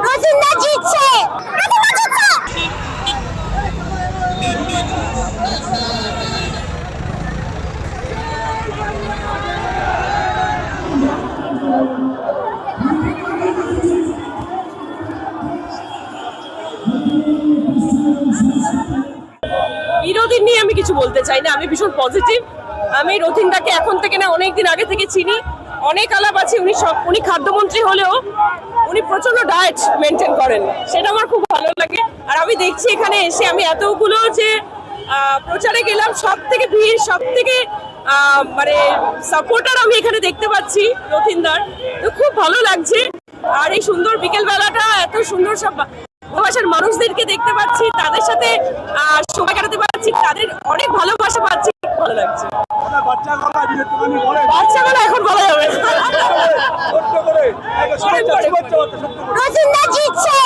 রোজিন্দা জিতছে। বিরোধী নিয়ে আমি কিছু বলতে চাই না, আমি ভীষণ পজিটিভ। আমি রথিনদাকে এখন থেকে না, অনেকদিন আগে থেকে চিনি, অনেক আলাপ আছে। উনি খাদ্যমন্ত্রী হলেও উনি প্রচন্ড ডায়েট মেনটেন করেন, সেটা আমার খুব ভালো লাগে। আর আমি দেখছি এখানে এসে, আমি এতগুলো যে প্রচারে গেলাম, সব থেকে ভিড়, সব থেকে মানে সাপোর্টার আমি এখানে দেখতে পাচ্ছি রথিনদার, তো খুব ভালো লাগছে। আর এই সুন্দর বিকেল বেলাটা, এত সুন্দর সব ভালোবাসার মানুষদেরকে দেখতে পাচ্ছি, তাদের সাথে সময় কাটাতে পারছি, তাদের অনেক ভালোবাসা পাচ্ছি, ভালো লাগছে। বাচ্চাগুলো এখন বলা যাবে রোজিন্দা জিতছে।